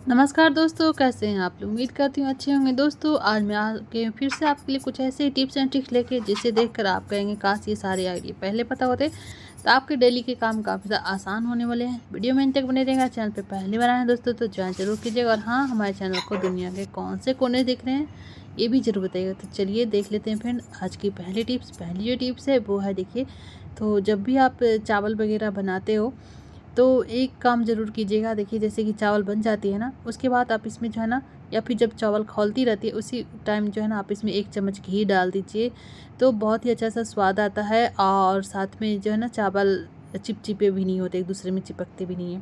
नमस्कार दोस्तों, कैसे हैं आप लोग। उम्मीद करती हूँ अच्छे होंगे। दोस्तों आज मैं आके फिर से आपके लिए कुछ ऐसे टिप्स एंड ट्रिक्स लेके जिसे देखकर आप कहेंगे काश ये सारे आइडिया पहले पता होते तो आपके डेली के काम काफ़ी ज़्यादा आसान होने वाले हैं। वीडियो में अंत तक बने रहेगा। चैनल पे पहली बार आए हैं दोस्तों तो ज्वाइन जरूर कीजिएगा, और हाँ, हमारे चैनल को दुनिया के कौन से कोने दिख रहे हैं ये भी जरूर बताइएगा। तो चलिए देख लेते हैं फ्रेंड आज की पहली टिप्स। पहली जो टिप्स है वो है, देखिए, तो जब भी आप चावल वगैरह बनाते हो तो एक काम ज़रूर कीजिएगा। देखिए, जैसे कि चावल बन जाती है ना, उसके बाद आप इसमें जो है ना, या फिर जब चावल खौलती रहती है उसी टाइम जो है ना, आप इसमें 1 चम्मच घी डाल दीजिए। तो बहुत ही अच्छा सा स्वाद आता है, और साथ में जो है ना, चावल चिपचिपे भी नहीं होते, एक दूसरे में चिपकते भी नहीं है।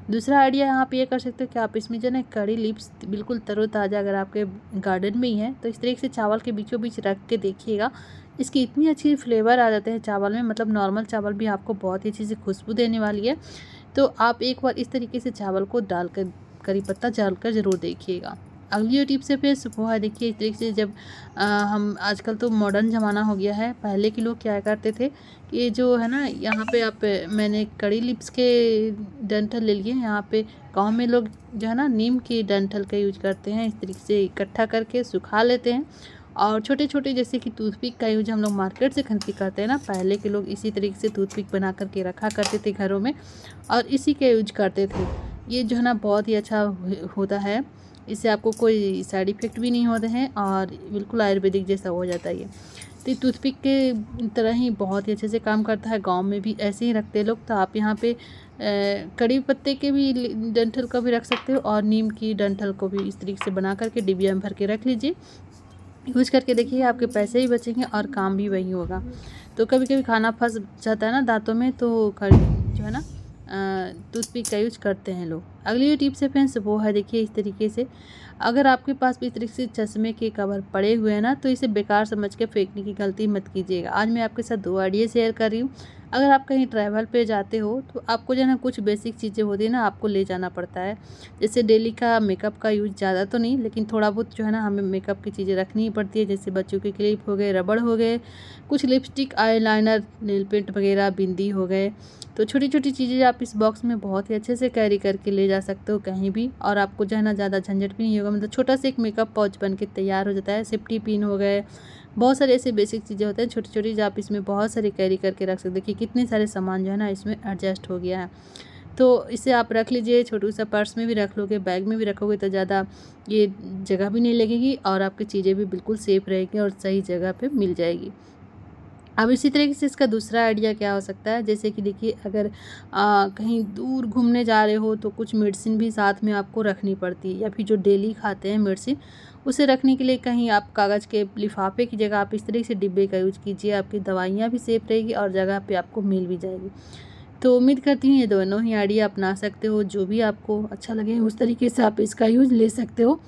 दूसरा आइडिया यहाँ पे ये कर सकते हो कि आप इसमें जो है ना, कड़ी लीव्स बिल्कुल तरोताज़ा अगर आपके गार्डन में ही है तो इस तरीके से चावल के बीचों बीच रख के देखिएगा। इसकी इतनी अच्छी फ्लेवर आ जाते हैं चावल में, मतलब नॉर्मल चावल भी आपको बहुत ही अच्छी सी खुशबू देने वाली है। तो आप एक बार इस तरीके से चावल को डालकर करी पत्ता डालकर ज़रूर देखिएगा। अगली जो टिप्स है फिर वो है, देखिए, इस तरीके से जब हम आजकल तो मॉडर्न ज़माना हो गया है। पहले के लोग क्या करते थे कि जो है ना, यहाँ पे आप मैंने कड़ी लिप्स के डंठल ले लिए। यहाँ पे गांव में लोग जो है ना, नीम की डंठल का यूज करते हैं। इस तरीके से इकट्ठा करके सुखा लेते हैं, और छोटे छोटे जैसे कि टूथपिक का यूज हम लोग मार्केट से खरीद के करते हैं ना, पहले के लोग इसी तरीके से टूथपिक बना करके रखा करते थे घरों में, और इसी के यूज करते थे। ये जो है ना, बहुत ही अच्छा होता है। इससे आपको कोई साइड इफ़ेक्ट भी नहीं होते हैं, और बिल्कुल आयुर्वेदिक जैसा हो जाता है ये। तो ये टूथपिक के तरह ही बहुत ही अच्छे से काम करता है। गांव में भी ऐसे ही रखते हैं लोग। तो आप यहाँ पे कड़ी पत्ते के भी डंठल का भी रख सकते हो, और नीम की डंठल को भी इस तरीके से बना करके डिबिया में भर के रख लीजिए। यूज़ करके देखिए, आपके पैसे भी बचेंगे और काम भी वही होगा। तो कभी कभी खाना फंस जाता है ना दांतों में, तो जो है ना, टूथपिक का यूज करते हैं लोग। अगली जो टिप्स है फ्रेंड्स वो है, देखिए, इस तरीके से अगर आपके पास भी इस तरीके से चश्मे के कवर पड़े हुए हैं ना, तो इसे बेकार समझ के फेंकने की गलती मत कीजिएगा। आज मैं आपके साथ 2 आइडिया शेयर कर रही हूँ। अगर आप कहीं ट्रैवल पे जाते हो तो आपको जो है ना, कुछ बेसिक चीज़ें होती है ना, आपको ले जाना पड़ता है। जैसे डेली का मेकअप का यूज़ ज़्यादा तो नहीं, लेकिन थोड़ा बहुत जो है ना, हमें मेकअप की चीज़ें रखनी ही पड़ती है। जैसे बच्चों के क्लिप हो गए, रबड़ हो गए, कुछ लिपस्टिक, आईलाइनर, नेल पेंट वगैरह, बिंदी हो गए। तो छोटी छोटी चीज़ें आप इस बॉक्स में बहुत ही अच्छे से कैरी करके ले जा सकते हो कहीं भी, और आपको जो है ना, ज़्यादा झंझट भी नहीं होगा। मतलब छोटा सा एक मेकअप पाउच बन के तैयार हो जाता है। सेफ्टी पिन हो गए, बहुत सारे ऐसे बेसिक चीज़ें होते हैं छोटी छोटी, जो आप इसमें बहुत सारी कैरी करके रख सकते हो। देखिए कितने सारे सामान जो है ना, इसमें एडजस्ट हो गया है। तो इसे आप रख लीजिए। छोटू सा पर्स में भी रख लोगे, बैग में भी रखोगे तो ज़्यादा ये जगह भी नहीं लगेगी, और आपकी चीज़ें भी बिल्कुल सेफ रहेगी और सही जगह पे मिल जाएगी। अब इसी तरीके से इसका दूसरा आइडिया क्या हो सकता है, जैसे कि देखिए, अगर कहीं दूर घूमने जा रहे हो तो कुछ मेडिसिन भी साथ में आपको रखनी पड़ती है, या फिर जो डेली खाते हैं मेडिसिन, उसे रखने के लिए कहीं आप कागज़ के लिफाफे की जगह आप इस तरीके से डिब्बे का यूज़ कीजिए। आपकी दवाइयाँ भी सेफ रहेगी और जगह पे आपको मिल भी जाएगी। तो उम्मीद करती हूँ ये दोनों ही आइडिया अपना सकते हो। जो भी आपको अच्छा लगे उस तरीके से आप इसका यूज़ ले सकते हो।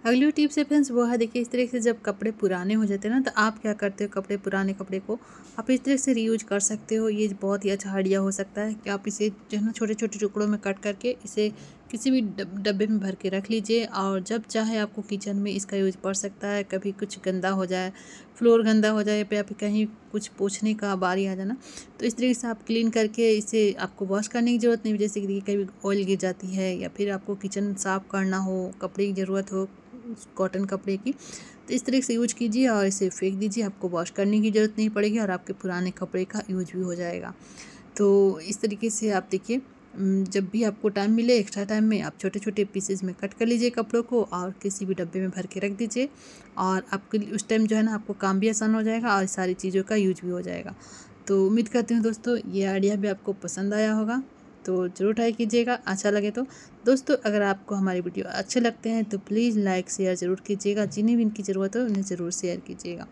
अगली टिप्स है फ्रेंड्स वो है, देखिए, इस तरीके से जब कपड़े पुराने हो जाते हैं ना, तो आप क्या करते हो, पुराने कपड़े को आप इस तरीके से रीयूज कर सकते हो। ये बहुत ही अच्छा आइडिया हो सकता है कि आप इसे जो है ना, छोटे छोटे टुकड़ों में कट करके इसे किसी भी डब्बे में भर के रख लीजिए, और जब चाहे आपको किचन में इसका यूज पड़ सकता है। कभी कुछ गंदा हो जाए, फ्लोर गंदा हो जाए, या फिर कहीं कुछ पोंछने का बारी आ जाना, तो इस तरीके से आप क्लीन करके इसे आपको वॉश करने की ज़रूरत नहीं। जैसे कि कभी ऑयल गिर जाती है, या फिर आपको किचन साफ़ करना हो, कपड़े की ज़रूरत हो, कॉटन कपड़े की, तो इस तरीके से यूज कीजिए और इसे फेंक दीजिए। आपको वॉश करने की ज़रूरत नहीं पड़ेगी, और आपके पुराने कपड़े का यूज भी हो जाएगा। तो इस तरीके से आप देखिए, जब भी आपको टाइम मिले, एक्स्ट्रा टाइम में आप छोटे छोटे पीसेज में कट कर लीजिए कपड़ों को, और किसी भी डब्बे में भर के रख दीजिए, और आपके उस टाइम जो है ना, आपको काम भी आसान हो जाएगा और सारी चीज़ों का यूज भी हो जाएगा। तो उम्मीद करती हूँ दोस्तों ये आइडिया भी आपको पसंद आया होगा, तो ज़रूर ट्राई कीजिएगा अच्छा लगे तो। दोस्तों अगर आपको हमारी वीडियो अच्छे लगते हैं तो प्लीज़ लाइक शेयर ज़रूर कीजिएगा। जिन्हें भी इनकी ज़रूरत हो उन्हें ज़रूर शेयर कीजिएगा।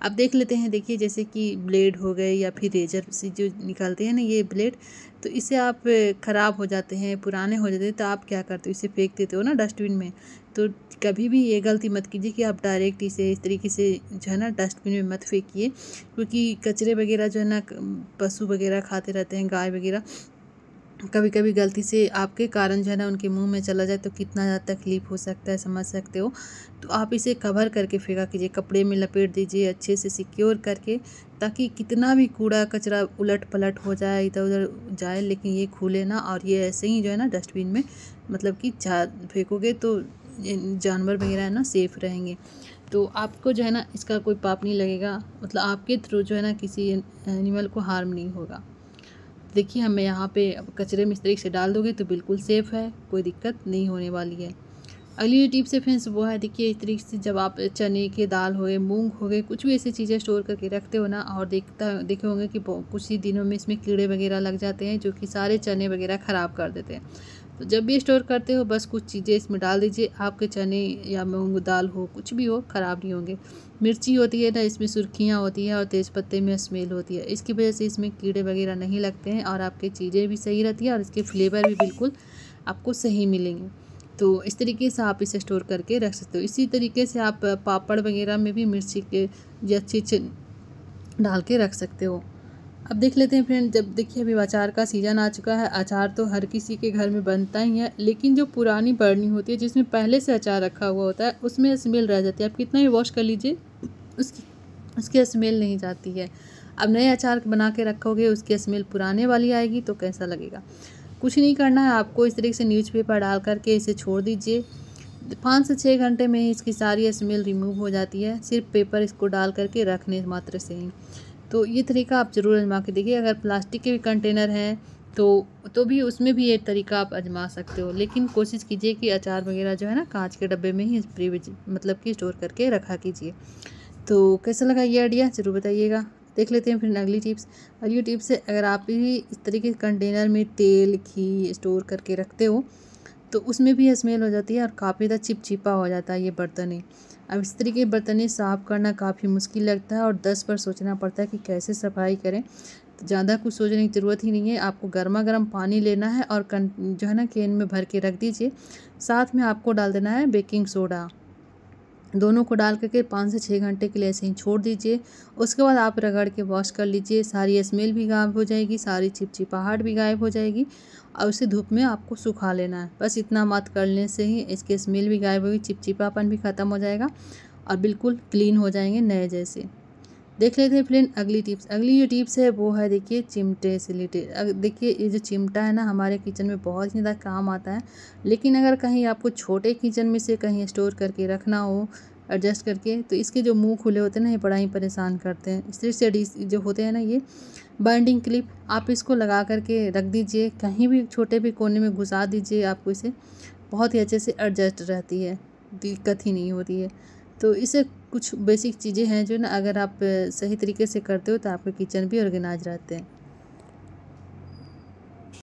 अब देख लेते हैं, देखिए, जैसे कि ब्लेड हो गए, या फिर रेजर से जो निकालते हैं ना ये ब्लेड, तो इसे आप ख़राब हो जाते हैं, पुराने हो जाते हैं, तो आप क्या करते हो, इसे फेंक देते हो ना डस्टबिन में। तो कभी भी ये गलती मत कीजिए कि आप डायरेक्ट इसे इस तरीके से जो है ना, डस्टबिन में मत फेंकिए, क्योंकि कचरे वगैरह जो है ना, पशु वगैरह खाते रहते हैं, गाय वगैरह, कभी कभी गलती से आपके कारण जो है ना उनके मुंह में चला जाए तो कितना ज़्यादा तकलीफ़ हो सकता है, समझ सकते हो। तो आप इसे कवर करके फेंका कीजिए, कपड़े में लपेट दीजिए अच्छे से सिक्योर करके, ताकि कितना भी कूड़ा कचरा उलट पलट हो जाए, इधर उधर जाए, लेकिन ये खुले ना। और ये ऐसे ही जो है ना डस्टबिन में मतलब कि फेंकोगे तो जानवर वगैरह है ना सेफ़ रहेंगे। तो आपको जो है ना इसका कोई पाप नहीं लगेगा, मतलब आपके थ्रू जो है ना किसी एनिमल को हार्म नहीं होगा। देखिए हमें यहाँ पे अब कचरे में इस तरीके से डाल दोगे तो बिल्कुल सेफ़ है, कोई दिक्कत नहीं होने वाली है। अगली टिप से फ्रेंड्स वो है, देखिए इस तरीके से जब आप चने के दाल हो गए, मूंग हो गए, कुछ भी ऐसी चीज़ें स्टोर करके रखते हो ना, और देखे होंगे कि कुछ ही दिनों में इसमें कीड़े वगैरह लग जाते हैं जो कि सारे चने वगैरह ख़राब कर देते हैं। तो जब भी स्टोर करते हो बस कुछ चीज़ें इसमें डाल दीजिए, आपके चने या मूंग दाल हो कुछ भी हो ख़राब नहीं होंगे। मिर्ची होती है ना, इसमें सुर्खियाँ होती हैं और तेज़पत्ते में स्मेल होती है, इसकी वजह से इसमें कीड़े वगैरह नहीं लगते हैं और आपकी चीज़ें भी सही रहती है और इसके फ्लेवर भी बिल्कुल आपको सही मिलेंगे। तो इस तरीके से आप इसे स्टोर करके रख सकते हो। इसी तरीके से आप पापड़ वगैरह में भी मिर्ची के या अच्छी डाल के रख सकते हो। अब देख लेते हैं फ्रेंड, जब देखिए अभी अचार का सीज़न आ चुका है, अचार तो हर किसी के घर में बनता ही है, लेकिन जो पुरानी बरनी होती है जिसमें पहले से अचार रखा हुआ होता है उसमें स्मेल रह जाती है। आप कितना भी वॉश कर लीजिए उसकी स्मेल नहीं जाती है। अब नए अचार बना के रखोगे उसकी स्मेल पुराने वाली आएगी तो कैसा लगेगा। कुछ नहीं करना है आपको, इस तरीके से न्यूज़पेपर डाल करके इसे छोड़ दीजिए। 5 से 6 घंटे में ही इसकी सारी स्मेल रिमूव हो जाती है, सिर्फ पेपर इसको डाल करके रखने मात्र से ही। तो ये तरीका आप ज़रूर आजमा के देखिए। अगर प्लास्टिक के भी कंटेनर हैं तो भी उसमें भी ये तरीका आप आजमा सकते हो, लेकिन कोशिश कीजिए कि अचार वगैरह जो है ना कांच के डब्बे में ही मतलब कि स्टोर करके रखा कीजिए। तो कैसा लगा ये आइडिया ज़रूर बताइएगा। देख लेते हैं फिर अगली टिप्स। अगली टिप्स है, अगर आप भी इस तरीके के कंटेनर में तेल घी स्टोर करके रखते हो तो उसमें भी स्मेल हो जाती है और काफ़ी ज़्यादा चिपचिपा हो जाता है ये बर्तनें। अब इस तरीके के बर्तनें साफ़ करना काफ़ी मुश्किल लगता है और 10 बार सोचना पड़ता है कि कैसे सफाई करें। तो ज़्यादा कुछ सोचने की ज़रूरत ही नहीं है, आपको गर्मा गर्म पानी लेना है और जो है ना कैन में भर के रख दीजिए। साथ में आपको डाल देना है बेकिंग सोडा, दोनों को डाल करके 5 से 6 घंटे के लिए ऐसे ही छोड़ दीजिए। उसके बाद आप रगड़ के वॉश कर लीजिए, सारी स्मेल भी गायब हो जाएगी, सारी चिपचिपाहट भी गायब हो जाएगी। और उसे धूप में आपको सुखा लेना है, बस इतना मत करने से ही इसकी स्मेल भी गायब होगी, चिपचिपापन भी ख़त्म हो जाएगा और बिल्कुल क्लीन हो जाएंगे नए जैसे। देख लेते हैं फ्रेंड अगली टिप्स। अगली जो टिप्स है वो है, देखिए चिमटे से रिलेटेड। देखिए ये जो चिमटा है ना हमारे किचन में बहुत ही ज़्यादा काम आता है, लेकिन अगर कहीं आपको छोटे किचन में से कहीं स्टोर करके रखना हो एडजस्ट करके, तो इसके जो मुंह खुले होते हैं ना ये बड़ा ही परेशान करते हैं। इस तरह से जो होते हैं ना ये बाइंडिंग क्लिप, आप इसको लगा करके रख दीजिए, कहीं भी छोटे भी कोने में घुसा दीजिए, आपको इसे बहुत ही अच्छे से एडजस्ट रहती है, दिक्कत ही नहीं होती है। तो इससे कुछ बेसिक चीज़ें हैं जो ना अगर आप सही तरीके से करते हो तो आपके किचन भी ऑर्गेनाइज रहते हैं।